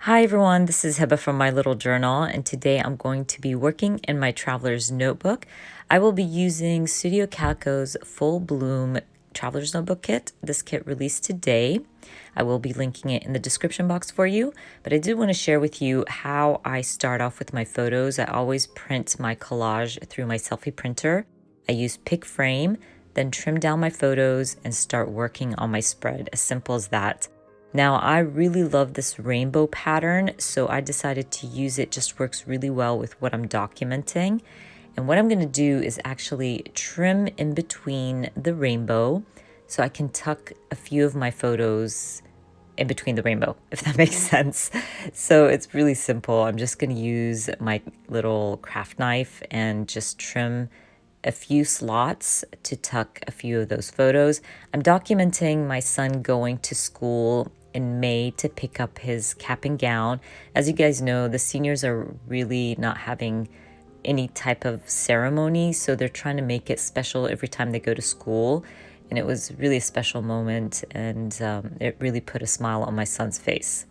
Hi everyone, this is Heba from My Little Journal, and today I'm going to be working in my traveler's notebook. I will be using Studio Calico's Full Bloom Traveler's Notebook Kit. This kit released today. I will be linking it in the description box for you, but I did want to share with you how I start off with my photos. I always print my collage through my Selphy printer. I use pick frame, then trim down my photos and start working on my spread, as simple as that. Now, I really love this rainbow pattern, so I decided to use it. Just works really well with what I'm documenting. And what I'm going to do is actually trim in between the rainbow so I can tuck a few of my photos in between the rainbow, if that makes sense. So it's really simple. I'm just going to use my little craft knife and just trim a few slots to tuck a few of those photos. I'm documenting my son going to school in May to pick up his cap and gown. As you guys know, the seniors are really not having any type of ceremony, so they're trying to make it special every time they go to school. And it was really a special moment, and it really put a smile on my son's face.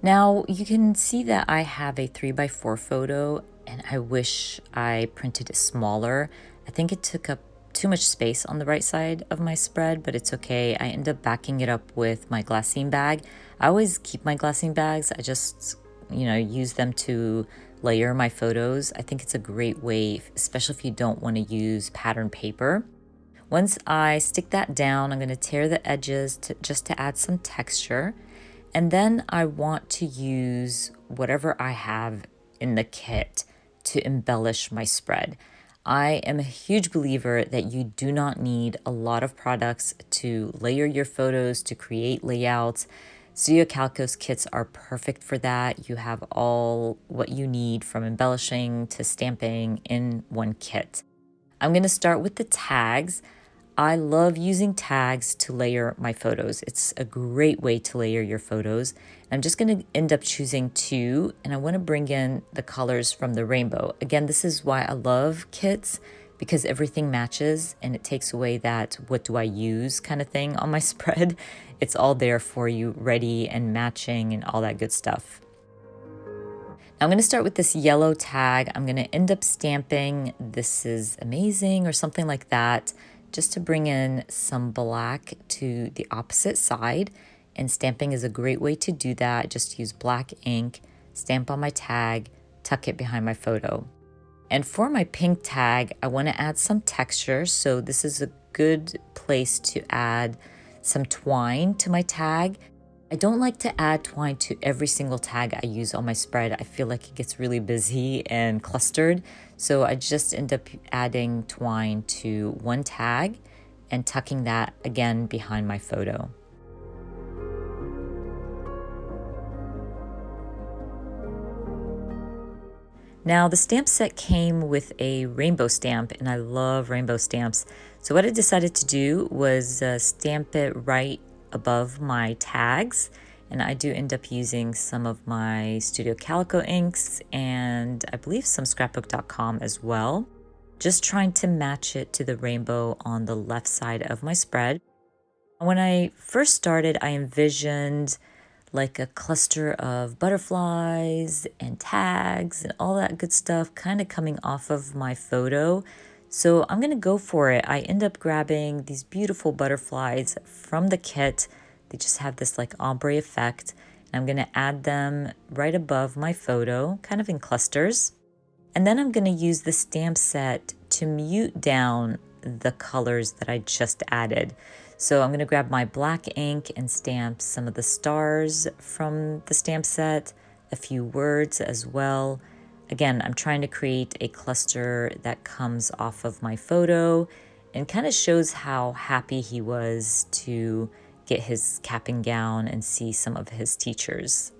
Now you can see that I have a 3x4 photo, and I wish I printed it smaller. I think it took up too much space on the right side of my spread, but it's okay. I end up backing it up with my glassine bag. I always keep my glassine bags. I just, use them to layer my photos. I think it's a great way, especially if you don't want to use pattern paper. Once I stick that down, I'm going to tear the edges just to add some texture. And then I want to use whatever I have in the kit to embellish my spread. I am a huge believer that you do not need a lot of products to layer your photos, to create layouts. Studio Calico's kits are perfect for that. You have all what you need from embellishing to stamping in one kit. I'm going to start with the tags. I love using tags to layer my photos. It's a great way to layer your photos. I'm just going to end up choosing two, and I want to bring in the colors from the rainbow. Again, this is why I love kits, because everything matches and it takes away that what do I use kind of thing on my spread. It's all there for you, ready and matching and all that good stuff. Now I'm going to start with this yellow tag. I'm going to end up stamping "This is amazing" or something like that, just to bring in some black to the opposite side. And stamping is a great way to do that. Just use black ink, stamp on my tag, tuck it behind my photo. And for my pink tag, I want to add some texture. So this is a good place to add some twine to my tag. I don't like to add twine to every single tag I use on my spread. I feel like it gets really busy and clustered. So I just end up adding twine to one tag and tucking that again behind my photo. Now the stamp set came with a rainbow stamp, and I love rainbow stamps. So what I decided to do was stamp it right above my tags, and I do end up using some of my Studio Calico inks and I believe some scrapbook.com as well, just trying to match it to the rainbow on the left side of my spread. When I first started, I envisioned like a cluster of butterflies and tags and all that good stuff kind of coming off of my photo. So I'm going to go for it. I end up grabbing these beautiful butterflies from the kit. They just have this like ombre effect. And I'm going to add them right above my photo, kind of in clusters. And then I'm going to use the stamp set to mute down the colors that I just added. So I'm going to grab my black ink and stamp some of the stars from the stamp set, a few words as well. Again, I'm trying to create a cluster that comes off of my photo and kind of shows how happy he was to get his cap and gown and see some of his teachers.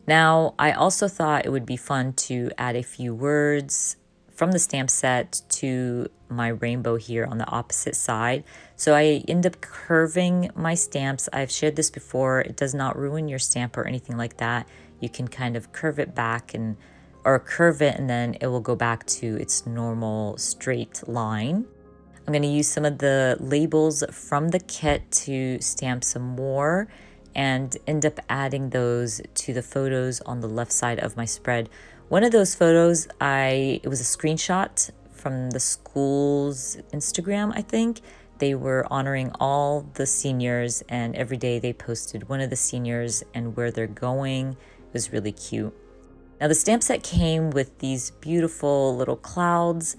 Now, I also thought it would be fun to add a few words from the stamp set to my rainbow here on the opposite side. So I end up curving my stamps. I've shared this before. It does not ruin your stamp or anything like that. You can kind of curve it back or curve it, and then it will go back to its normal straight line. I'm going to use some of the labels from the kit to stamp some more and end up adding those to the photos on the left side of my spread. One of those photos, it was a screenshot from the school's Instagram, I think. They were honoring all the seniors, and every day they posted one of the seniors and where they're going. It was really cute. Now the stamp set came with these beautiful little clouds.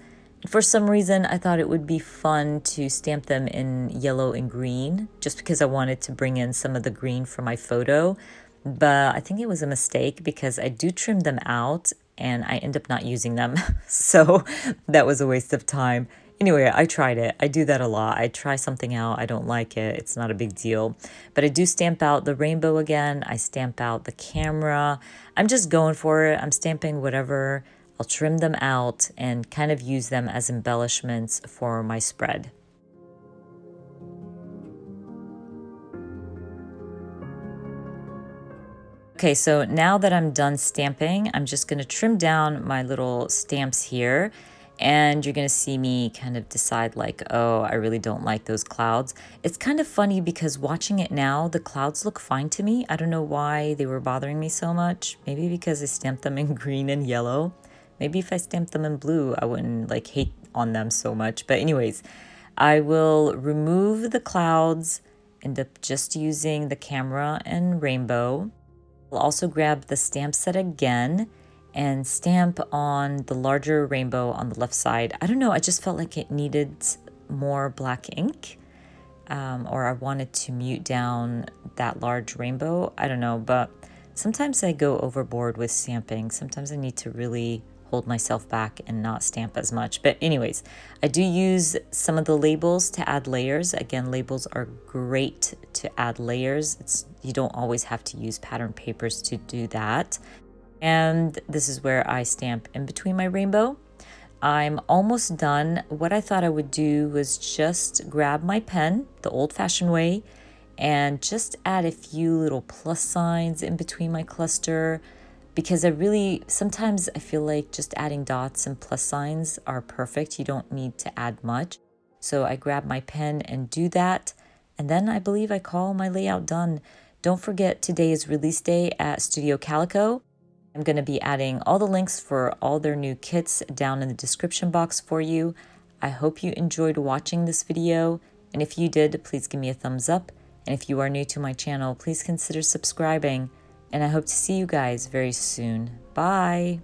For some reason, I thought it would be fun to stamp them in yellow and green, just because I wanted to bring in some of the green for my photo. But I think it was a mistake because I do trim them out and I end up not using them. So that was a waste of time. Anyway, I tried it. I do that a lot. I try something out. I don't like it. It's not a big deal. But I do stamp out the rainbow again. I stamp out the camera. I'm just going for it. I'm stamping whatever. I'll trim them out and kind of use them as embellishments for my spread. Okay, so now that I'm done stamping, I'm just going to trim down my little stamps here. And you're going to see me kind of decide like, oh, I really don't like those clouds. It's kind of funny because watching it now, the clouds look fine to me. I don't know why they were bothering me so much. Maybe because I stamped them in green and yellow. Maybe if I stamped them in blue, I wouldn't like hate on them so much. But anyways, I will remove the clouds, end up just using the camera and rainbow. I'll also grab the stamp set again and stamp on the larger rainbow on the left side. I don't know, I just felt like it needed more black ink, or I wanted to mute down that large rainbow. I don't know, but sometimes I go overboard with stamping. Sometimes I need to really hold myself back and not stamp as much. But anyways, I do use some of the labels to add layers. Again, labels are great to add layers. You don't always have to use pattern papers to do that. And this is where I stamp in between my rainbow. I'm almost done. What I thought I would do was just grab my pen the old-fashioned way and just add a few little plus signs in between my cluster, because sometimes I feel like just adding dots and plus signs are perfect. You don't need to add much. So I grab my pen and do that. And then I believe I call my layout done. Don't forget, today is release day at Studio Calico. I'm going to be adding all the links for all their new kits down in the description box for you. I hope you enjoyed watching this video. And if you did, please give me a thumbs up. And if you are new to my channel, please consider subscribing. And I hope to see you guys very soon. Bye!